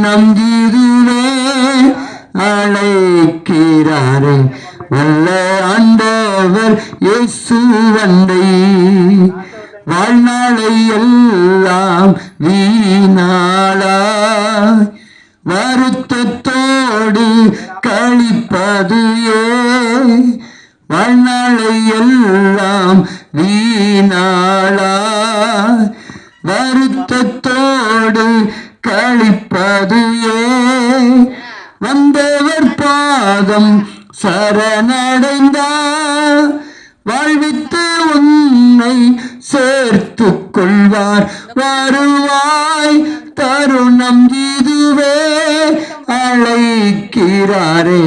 நம்பிதுவே அழைக்கிறாரே வல்ல ஆண்டவர் இயேசு வந்தை. வாழ்நாளை எல்லாம் வீணாளாய் வருத்தத்தோடு கழிப்பது வாழ்நாளை எல்லாம் வீணாளாய் வருத்தத்தோடு கழிப்பது வந்தவர் பாதம் சரணடைந்தார் வாழ்வித்து உன்னை சேர்த்து கொள்வார். வருவாய் தருணம் இதுவே அழைக்கிறாரே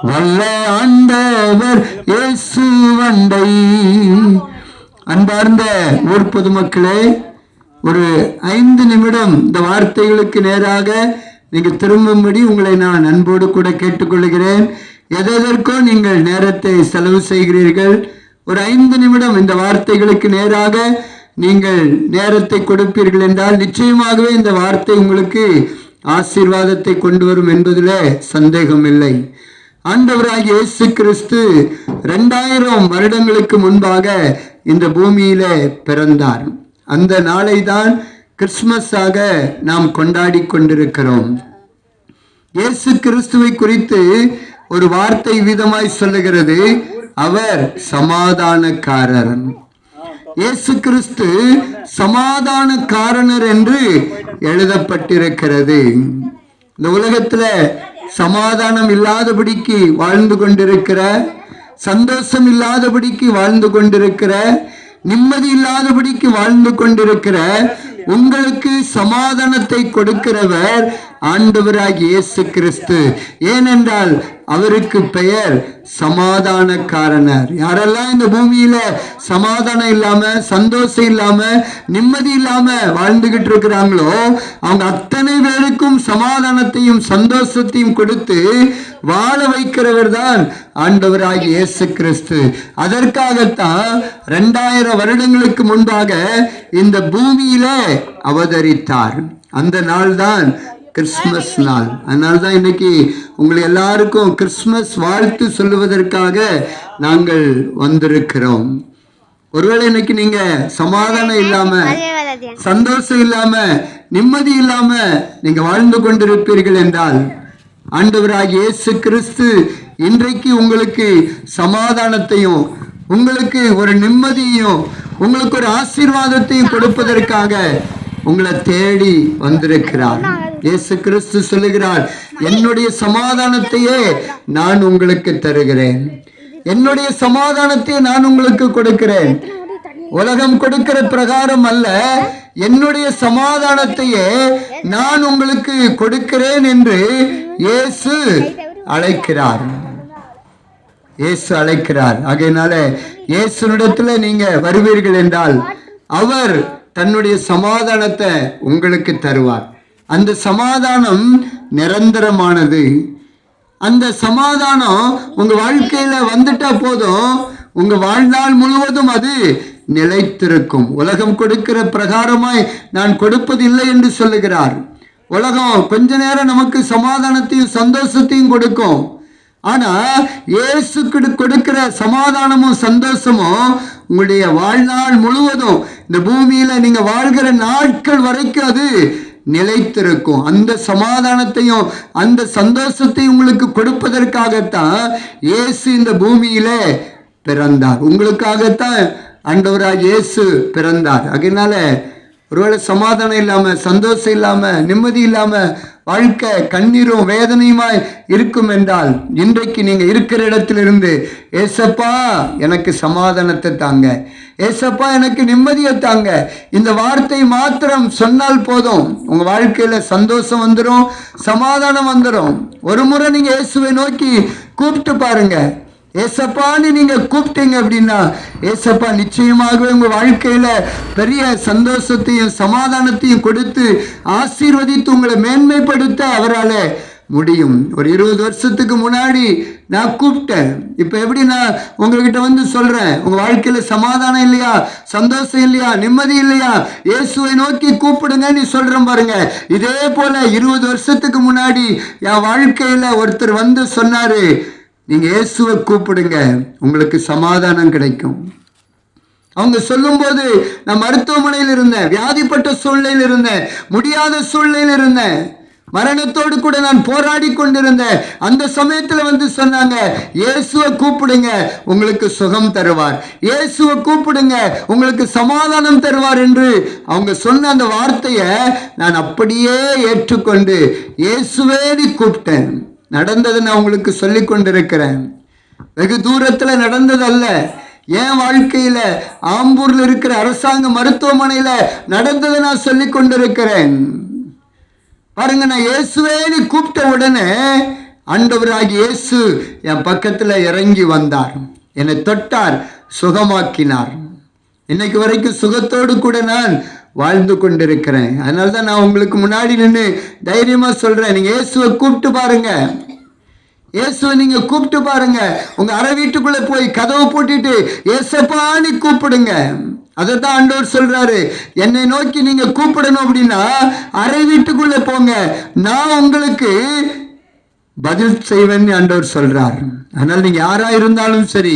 வல்ல ஆண்டவர் இயேசு வந்தை. அன்பார்ந்த ஊர் பொதுமக்களே, ஒரு 5 நிமிடம் இந்த வார்த்தைகளுக்கு நேராக நீங்கள் திரும்பும்படி உங்களை நான் அன்போடு கூட கேட்டுக்கொள்கிறேன். எதற்கோ நீங்கள் நேரத்தை செலவு செய்கிறீர்கள். ஒரு 5 நிமிடம் இந்த வார்த்தைகளுக்கு நேராக நீங்கள் நேரத்தை கொடுப்பீர்கள் என்றால் நிச்சயமாகவே இந்த வார்த்தை உங்களுக்கு ஆசீர்வாதத்தை கொண்டு வரும் என்பதில் சந்தேகம் இல்லை. ஆண்டவராகிய இயேசு கிறிஸ்து 2000 வருடங்களுக்கு முன்பாக இந்த பூமியில பிறந்தார். அந்த நாளை தான் கிறிஸ்துமஸாக நாம் கொண்டாடி கொண்டிருக்கிறோம். இயேசு கிறிஸ்துவை குறித்து ஒரு வார்த்தை விதமாய் சொல்லுகிறது, அவர் சமாதானக்காரர். இயேசு கிறிஸ்து சமாதானக்காரர் என்று எழுதப்பட்டிருக்கிறது. இந்த உலகத்துல சமாதானம் இல்லாதபடிக்கு வாழ்ந்து கொண்டிருக்கிற, சந்தோஷம் இல்லாதபடிக்கு வாழ்ந்து கொண்டிருக்கிற, நிம்மதி இல்லாதபடிக்கு வாழ்ந்து கொண்டிருக்கிற உங்களுக்கு சமாதானத்தை கொடுக்கிறவர் ஆண்டவராகிய இயேசு கிறிஸ்து. ஏனென்றால் அவருக்கு பெயர் சமாதானக்காரனர். யாரெல்லாம் இந்த பூமியில சமாதானம் இல்லாம, சந்தோஷம் இல்லாம, நிம்மதி இல்லாம வாழ்ந்துகிட்டு இருக்கிறாங்களோ அவங்க அத்தனை பேருக்கும் சமாதானத்தையும் சந்தோஷத்தையும் கொடுத்து வாழ வைக்கிறவர் தான் ஆண்டவராகிய இயேசு கிறிஸ்து. அதற்காகத்தான் 2000 வருடங்களுக்கு முன்பாக இந்த பூமியில அவதரித்தார். அந்த நாள் தான் கிறிஸ்துமஸ் நாள். அதனால்தான் இன்னைக்கு உங்களுக்கு எல்லாருக்கும் கிறிஸ்துமஸ் வாழ்த்து சொல்லுவதற்காக நாங்கள் வந்திருக்கிறோம். ஒருவேளை இன்னைக்கு நீங்க சமாதானம் இல்லாம, சந்தோஷம் இல்லாம, நிம்மதி இல்லாம நீங்க வாழ்ந்து கொண்டிருப்பீர்கள் என்றால் ஆண்டவராகிய இயேசு கிறிஸ்து இன்றைக்கு உங்களுக்கு சமாதானத்தையும், உங்களுக்கு ஒரு நிம்மதியையும், உங்களுக்கு ஒரு ஆசீர்வாதத்தையும் கொடுப்பதற்காக உங்களை தேடி வந்திருக்கிறார். இயேசு கிறிஸ்து சொல்லுகிறார், என்னுடைய சமாதானத்தையே நான் உங்களுக்கு தருகிறேன், என்னுடைய சமாதானத்தை நான் உங்களுக்கு கொடுக்கிறேன், உலகம் கொடுக்கிற பிரகாரம் அல்ல, என்னுடைய சமாதானத்தையே நான் உங்களுக்கு கொடுக்கிறேன் என்று இயேசு அழைக்கிறார். இயேசு அழைக்கிறார். ஆகையினால இயேசுனிடத்துல நீங்க வருவீர்கள் என்றால் அவர் தன்னுடைய சமாதானத்தை உங்களுக்கு தருவார். அந்த சமாதானம் நிரந்தரமானது. அந்த சமாதானம் உங்க வாழ்க்கையில வந்துட்டா போதும், உங்க வாழ்நாள் முழுவதும் அது நிலைத்திருக்கும். உலகம் கொடுக்கிற பிரகாரமாய் நான் கொடுப்பதில்லை என்று சொல்லுகிறார். உலகம் கொஞ்ச நேரம் நமக்கு சமாதானத்தையும் சந்தோஷத்தையும் கொடுக்கும். ஆனா இயேசு கொடுக்கிற சமாதானமும் சந்தோஷமும் உங்களுடைய வாழ்நாள் முழுவதும், இந்த பூமியில நீங்க வாழ்கிற நாட்கள் வரைக்கும் அது நிலைத்திருக்கும். அந்த சமாதானத்தையும் அந்த சந்தோஷத்தையும் உங்களுக்கு கொடுப்பதற்காகத்தான் இயேசு இந்த பூமியில பிறந்தார். உங்களுக்காகத்தான் ஆண்டவராகிய இயேசு பிறந்தார். அதனால ஒருவேளை சமாதானம் இல்லாம, சந்தோஷம் இல்லாம, நிம்மதி இல்லாம வாழ்க்கை கண்ணீரும் வேதனையுமாய் இருக்கும் என்றால் இன்றைக்கு நீங்க இருக்கிற இடத்திலிருந்து ஏசப்பா எனக்கு சமாதானத்தை தாங்க, ஏசப்பா எனக்கு நிம்மதியை தாங்க, இந்த வார்த்தை மாத்திரம் சொன்னால் போதும், உங்க வாழ்க்கையில சந்தோஷம் வந்துடும், சமாதானம் வந்துடும். ஒரு முறை நீங்க இயேசுவை நோக்கி கூப்பிட்டு பாருங்க. ஏசப்பான்னு நீங்க கூப்பிட்டீங்க அப்படின்னா ஏசப்பா நிச்சயமாகவே உங்க வாழ்க்கையில பெரிய சந்தோஷத்தையும் சமாதானத்தையும் கொடுத்து ஆசீர்வதித்து உங்களை மேன்மைப்படுத்த அவரால் முடியும். ஒரு 20 வருஷத்துக்கு முன்னாடி நான் கூப்பிட்டேன். இப்போ எப்படி நான் உங்ககிட்ட வந்து சொல்றேன், உங்க வாழ்க்கையில சமாதானம் இல்லையா, சந்தோஷம் இல்லையா, நிம்மதி இல்லையா, இயேசுவை நோக்கி கூப்பிடுங்க நீ சொல்றேன் பாருங்க. இதே போல 20 வருஷத்துக்கு முன்னாடி என் வாழ்க்கையில ஒருத்தர் வந்து சொன்னாரு, நீங்க இயேசுவை கூப்பிடுங்க உங்களுக்கு சமாதானம் கிடைக்கும். அவங்க சொல்லும்போது நான் மருத்துவமனையில் இருந்தேன், வியாதிப்பட்ட சூழ்நிலையில் இருந்தேன், முடியாத சூழ்நிலையில் இருந்தேன், மரணத்தோடு கூட நான் போராடி கொண்டிருந்தேன். அந்த சமயத்தில் வந்து சொன்னாங்க, இயேசுவை கூப்பிடுங்க உங்களுக்கு சுகம் தருவார், இயேசுவை கூப்பிடுங்க உங்களுக்கு சமாதானம் தருவார் என்று அவங்க சொன்ன அந்த வார்த்தையை நான் அப்படியே ஏற்றுக்கொண்டு இயேசுவேடி கூப்பிட்டேன். நடந்தது நான் உங்களுக்கு சொல்லி கொண்டிருக்கிறேன். வெகு தூரத்தில் நடந்ததல்ல, என் வாழ்க்கையில ஆம்பூர்ல இருக்கிற அரசாங்க மருத்துவமனையில நடந்ததை நான் சொல்லி கொண்டிருக்கிறேன். பாருங்க, நான் இயேசுவேன்னு கூப்பிட்ட உடனே ஆண்டவராகிய இயேசு என் பக்கத்துல இறங்கி வந்தார், என்னை தொட்டார், சுகமாக்கினார். இன்னைக்கு வரைக்கும் சுகத்தோடு கூட நான் வாழ்ந்து கொண்டிருக்கிறேன். அதனாலதான் நான் உங்களுக்கு முன்னாடி நின்று தைரியமா சொல்றேன், நீங்க இயேசுவை கூப்பிட்டு பாருங்க. இயேசுவை நீங்க கூப்பிட்டு பாருங்க. உங்க அறை வீட்டுக்குள்ள போய் கதவை பூட்டிட்டு இயேசப்பான்னு கூப்பிடுங்க. அதைத்தான் ஆண்டவர் சொல்றாரு, என்னை நோக்கி நீங்க கூப்பிடணும் அப்படின்னா அறை வீட்டுக்குள்ள போங்க, நான் உங்களுக்கு பதில் செய்வேன்னு ஆண்டவர் சொல்றார். அதனால நீங்க யாரா இருந்தாலும் சரி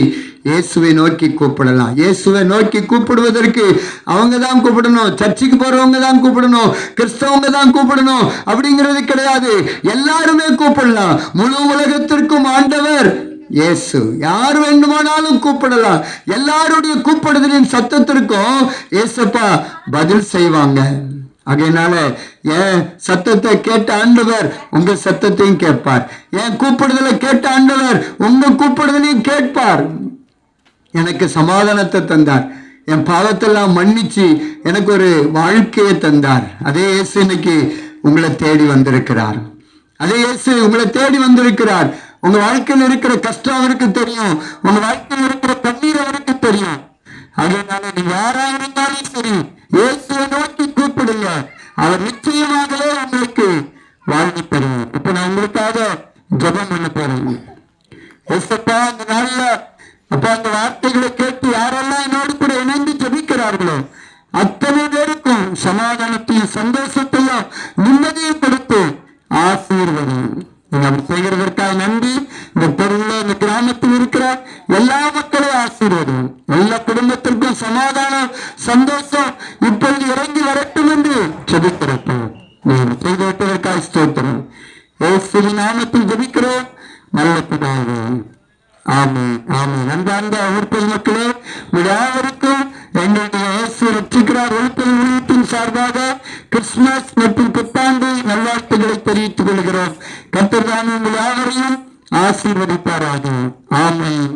இயேசுவை நோக்கி கூப்பிடலாம். இயேசுவை நோக்கி கூப்பிடுவதற்கு அவங்க தான் கூப்பிடணும், சர்ச்சுக்கு போறவங்க தான் கூப்பிடணும், கிறிஸ்தவங்க தான் கூப்பிடணும் அப்படிங்கிறது கிடையாது. எல்லாருமே கூப்பிடலாம். முழு உலகத்திற்கும் ஆண்டவர் இயேசு. யார் வேண்டுமானாலும் கூப்பிடலாம். எல்லாருடைய கூப்பிடுதலின் சத்தத்திற்கும் இயேசப்பா பதில் செய்வாங்க. அதனால என் சத்தத்தை கேட்ட ஆண்டவர் உங்க சத்தத்தையும் கேட்பார், என் கூப்பிடுதலை கேட்ட ஆண்டவர் உங்க கூப்பிடுதலையும் கேட்பார். எனக்கு சமாதானத்தை தந்தார், என் பாவத்தெல்லாம் மன்னிச்சு எனக்கு ஒரு வாழ்க்கையை தந்தார். அதே இயேசு இன்னைக்கு உங்களை தேடி வந்திருக்கிறார். அதே இயேசு உங்களை தேடி வந்திருக்கிறார். உங்க வாழ்க்கையில் இருக்கிற கஷ்டம் அவருக்கு தெரியும், உங்க வாழ்க்கையில் இருக்கிற கண்ணீர் அவருக்கு தெரியும். அதனால நீங்க யாரா இருந்தாலும் சரி இயேசுவை நோக்கி கூப்பிடுங்க, அவர் நிச்சயமாகவே உங்களுக்கு வாழ்வு தருவார். இப்ப நான் உங்களுக்காக ஜெபம் பண்ண போறேன். இயேசப்பா, இந்த நாள்ல அப்ப அந்த வார்த்தைகளை கேட்டு யாரெல்லாம் என்னோடு கூட இணைந்து ஜெபிக்கிறார்களோ அத்தனை பேருக்கும் சமாதானத்தையும் சந்தோஷத்தையும் நிம்மதியும் கொடுத்து ஆசீர்வதியும். நீங்க அவர் செய்கிறதற்காக நன்றி. இந்த பொருள்ல இந்த கிராமத்தில் இருக்கிற எல்லா மக்களையும் ஆசீர்வதியும். எல்லா குடும்பத்திற்கும் சமாதானம் சந்தோஷம் இப்பொழுது இறங்கி வரட்டும் என்று ஜெபிக்கிறோம். நீங்கள் செய்ததற்காக ஸ்தோத்திரம். இயேசுவின் நாமத்தில் ஜெபிக்கிறோம் நல்ல பிதாவே, ஆமென், ஆமென். அன்பார்ந்த ஊர்பொது மக்களே, யாவருக்கும் எங்களுடைய இயேசு ரட்சிக்கிறார் ஊர்பொது சார்பாக கிறிஸ்துமஸ் மற்றும் புத்தாண்டு நல்வாழ்த்துக்களை தெரிவித்துக் கொள்கிறோம். கர்த்தர் தாமே உங்கள் யாவரையும் ஆசீர்வதிப்பாராக. ஆமென்.